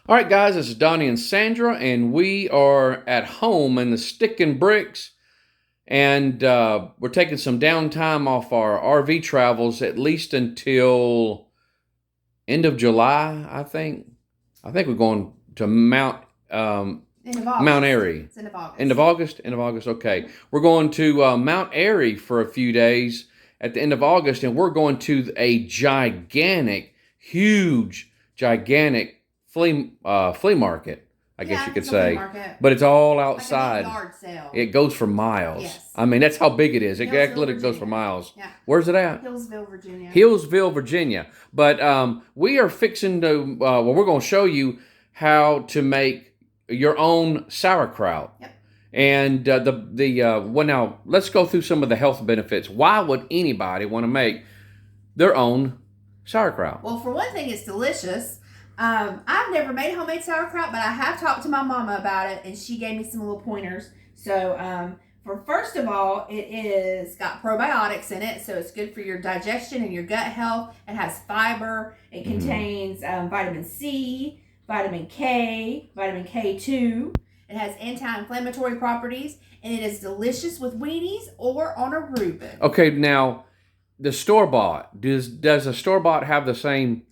All right, guys, this is Donnie and Sandra, and we are at home in the Stick and Bricks, and we're taking some downtime off our RV travels, at least until end of July, I think. I think we're going to End of August. Mount Airy. It's end of August. End of August? End of August, okay. We're going to Mount Airy for a few days at the end of August, and we're going to a gigantic flea market, I guess you could say. But it's all outside. Like a big yard sale. It goes for miles. Yes. I mean, that's how big it is. It literally goes for miles. Yeah. Where's it at? Hillsville, Virginia. Hillsville, Virginia. But we are fixing to, we're going to show you how to make your own sauerkraut. Yep. And well, now let's go through some of the health benefits. Why would anybody want to make their own sauerkraut? Well, for one thing, it's delicious. I've never made homemade sauerkraut, but I have talked to my mama about it, and she gave me some little pointers. So, first of all, it is got probiotics in it, so it's good for your digestion and your gut health. It has fiber. It contains vitamin C, vitamin K, vitamin K2. It has anti-inflammatory properties, and it is delicious with weenies or on a Reuben. Okay, now the store-bought, does a store-bought have the same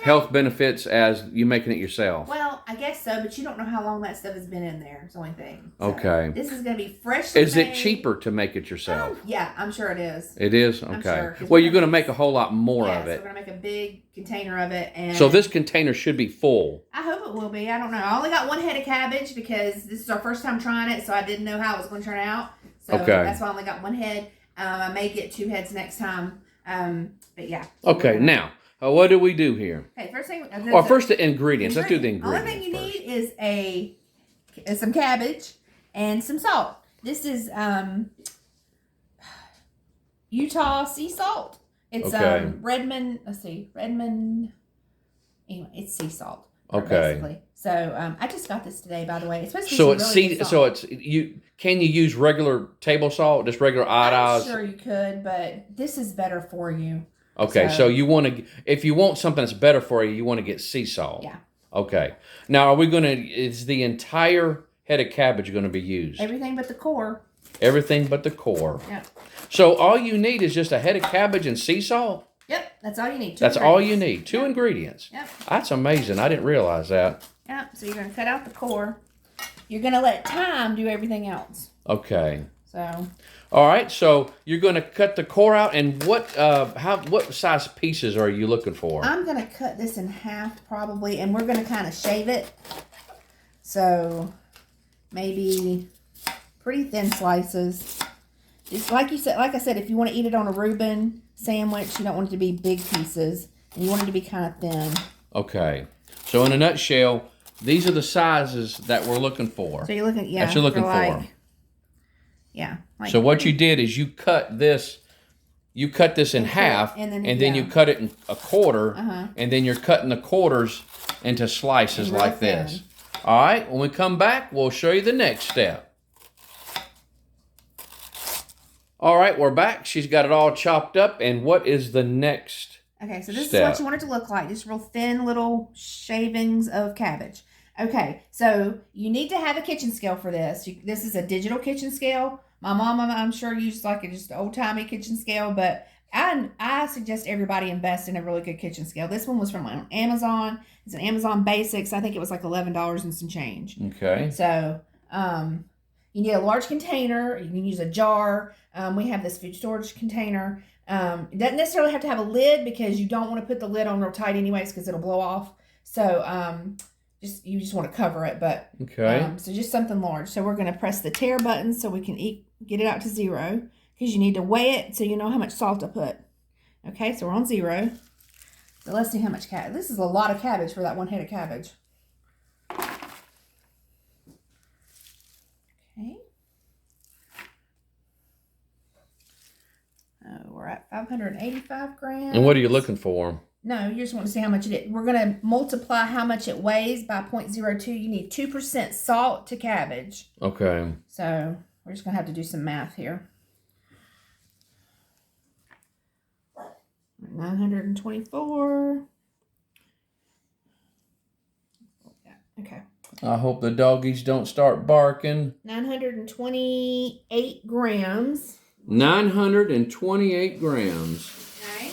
health benefits as you making it yourself? Well, I guess so, but you don't know how long that stuff has been in there. It's the only thing. So okay. This is going to be fresh. Is it cheaper to make it yourself? Yeah, I'm sure it is. It is? Okay. Sure, well, you're going to make a whole lot more of it. So we're going to make a big container of it. And so this container should be full. I hope it will be. I don't know. I only got one head of cabbage because this is our first time trying it, so I didn't know how it was going to turn out. So that's why I only got one head. I may get two heads next time. But yeah. Okay, now. What do we do here? Okay, first thing. First the ingredients. Let's do the ingredients. The only thing you need is some cabbage and some salt. This is Utah sea salt. It's Redmond. Let's see, Redmond. Anyway, it's sea salt. Okay. Basically. So I just got this today, by the way. It's supposed to be really good salt. So it's you. Can you use regular table salt, just regular iodized? I'm sure you could, but this is better for you. Okay, so you want to, if you want something that's better for you, you want to get sea salt. Yeah. Okay. Now, are we going to, is the entire head of cabbage going to be used? Everything but the core. Everything but the core. Yeah. So all you need is just a head of cabbage and sea salt? Yep, that's all you need. That's all you need. Two ingredients. Yep. That's amazing. I didn't realize that. Yep, so you're going to cut out the core. You're going to let time do everything else. Okay. So... All right, so you're going to cut the core out, and what size pieces are you looking for? I'm going to cut this in half probably, and we're going to kind of shave it. So maybe pretty thin slices. It's like I said, if you want to eat it on a Reuben sandwich, you don't want it to be big pieces, and you want it to be kind of thin. Okay, so in a nutshell, these are the sizes that we're looking for. So you're looking, yeah, that you're looking for. Yeah. So what you did is you cut this in half, and then you cut it in a quarter, and then you're cutting the quarters into slices like this. All right, when we come back, we'll show you the next step. All right, we're back. She's got it all chopped up, and what is the next Okay, so this step? Is what you want it to look like, just real thin little shavings of cabbage. Okay, so you need to have a kitchen scale for this. This is a digital kitchen scale. My mom, I'm sure, used like just an old-timey kitchen scale, but I suggest everybody invest in a really good kitchen scale. This one was from Amazon. It's an Amazon Basics. I think it was like $11 and some change. Okay. So you need a large container. You can use a jar. We have this food storage container. It doesn't necessarily have to have a lid because you don't want to put the lid on real tight anyways because it'll blow off. So you just want to cover it, but so just something large. So we're going to press the tear button so we can get it out to 0 because you need to weigh it so you know how much salt to put. Okay, so we're on 0. So let's see how much cabbage. This is a lot of cabbage for that one head of cabbage. Okay. We're at 585 grams. And what are you looking for? No, you just want to see how much it is. We're going to multiply how much it weighs by 0.02. You need 2% salt to cabbage. Okay. So we're just going to have to do some math here. 924. Okay. I hope the doggies don't start barking. 928 grams. 928 grams. Okay.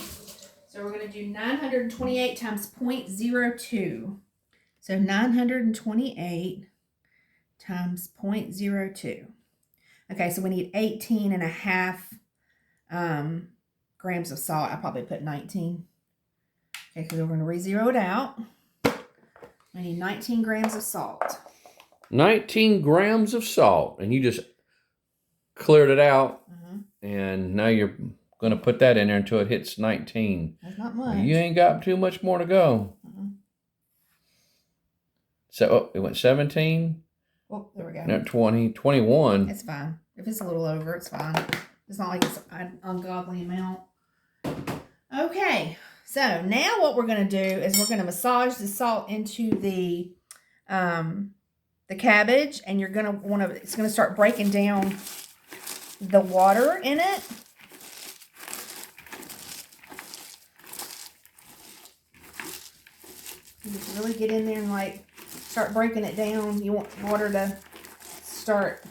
So we're going to do 928 times 0.02. So 928 times 0.02. Okay, so we need 18 and a half grams of salt. I probably put 19. Okay, because we're going to re-zero it out. I need 19 grams of salt. 19 grams of salt. And you just cleared it out. And now you're going to put that in there until it hits 19. That's not much. You ain't got too much more to go. So it went 17. Oh, there we go. Now 20, 21. It's fine. If it's a little over, it's fine. It's not like it's an ungodly amount. Okay. So now what we're going to do is we're going to massage the salt into the cabbage, and you're going to want to, it's going to start breaking down the water in it. You just really get in there and like start breaking it down. You want water to start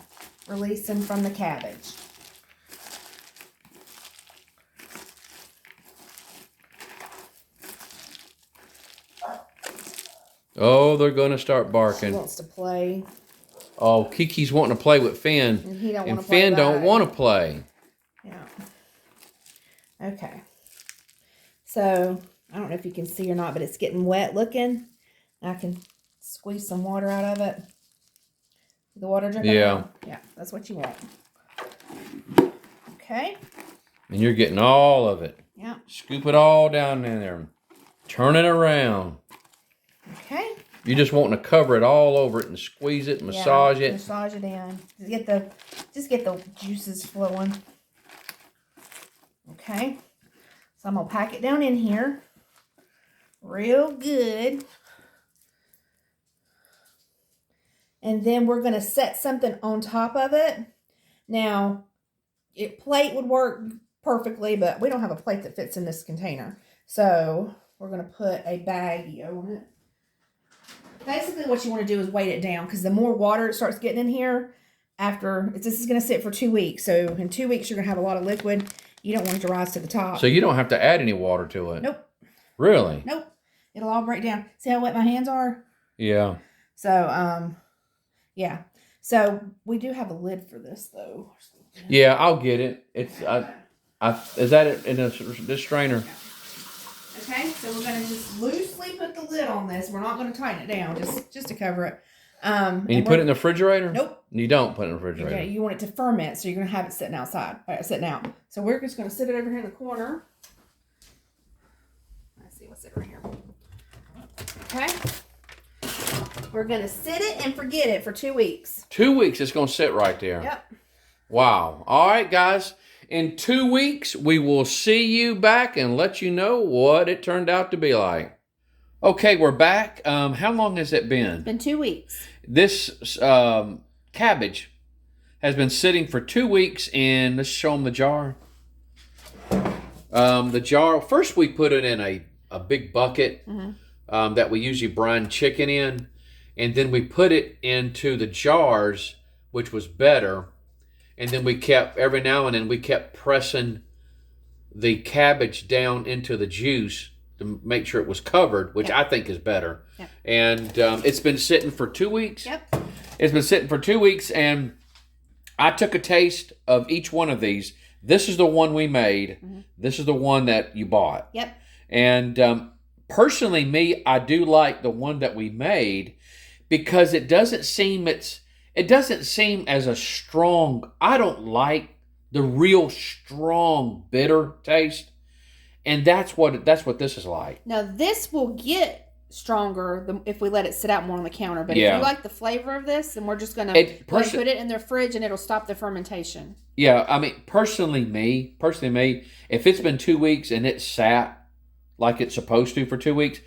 releasing from the cabbage. Oh, they're going to start She barking. wants to play. Oh, Kiki's wanting to play with Finn. And he don't And want to play Finn don't back. want to play. Yeah. Okay. So, I don't know if you can see or not, but it's getting wet looking. I can squeeze some water out of it. The water dripping out? Yeah, that's what you want. Okay. And you're getting all of it. Yeah. Scoop it all down in there. Turn it around. Okay. You're just wanting to cover it all over it and squeeze it, massage it. Massage it in. Just get the juices flowing. Okay. So I'm gonna pack it down in here real good. And then we're gonna set something on top of it. Now, a plate would work perfectly, but we don't have a plate that fits in this container. So we're gonna put a baggie on it. Basically what you want to do is weight it down, because the more water it starts getting in here, this is going to sit for 2 weeks. So in 2 weeks, you're going to have a lot of liquid. You don't want it to rise to the top. So you don't have to add any water to it? Nope. Really? Nope. It'll all break down. See how wet my hands are? Yeah. So, yeah. So we do have a lid for this, though. Yeah, I'll get it. It's is that it in this strainer? Okay, so we're going to just loosely put the lid on this. We're not going to tighten it down, just to cover it. And you put it in the refrigerator? Nope. You don't put it in the refrigerator. Okay, you want it to ferment, so you're going to have it sitting outside, sitting out. So we're just going to sit it over here in the corner. Let's see what's over here. Okay. We're going to sit it and forget it for 2 weeks. 2 weeks, it's going to sit right there. Yep. Wow. All right, guys. In 2 weeks, we will see you back and let you know what it turned out to be like. Okay, we're back. How long has it been? It's been 2 weeks. This cabbage has been sitting for 2 weeks, and let's show them the jar. The jar, first we put it in a big bucket that we usually brine chicken in, and then we put it into the jars, which was better. And then we kept, every now and then, we kept pressing the cabbage down into the juice to make sure it was covered, which I think is better. Yep. And it's been sitting for 2 weeks. Yep. It's been sitting for 2 weeks, and I took a taste of each one of these. This is the one we made. This is the one that you bought. Yep. And personally, me, I do like the one that we made because it doesn't seem as a strong, I don't like the real strong bitter taste. And that's what this is like. Now this will get stronger if we let it sit out more on the counter. But if you like the flavor of this, then we're just going to put it in their fridge and it'll stop the fermentation. Yeah, I mean, personally me, if it's been 2 weeks and it's sat like it's supposed to for 2 weeks,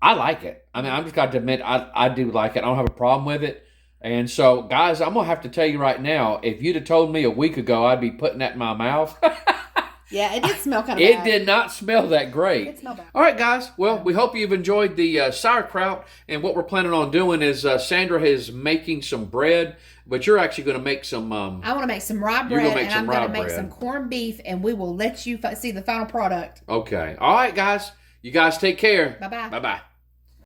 I like it. I mean, I've just got to admit, I do like it. I don't have a problem with it. And so, guys, I'm going to have to tell you right now, if you'd have told me a week ago I'd be putting that in my mouth, Yeah, it did smell kind of It bad. did not smell that great. It smelled bad. All right, guys. Well, we hope you've enjoyed the sauerkraut. And what we're planning on doing is Sandra is making some bread, but you're actually going to make some... I want to make some rye bread, and I'm going to make some corned beef, and we will let you see the final product. Okay. All right, guys. You guys take care. Bye-bye. Bye-bye.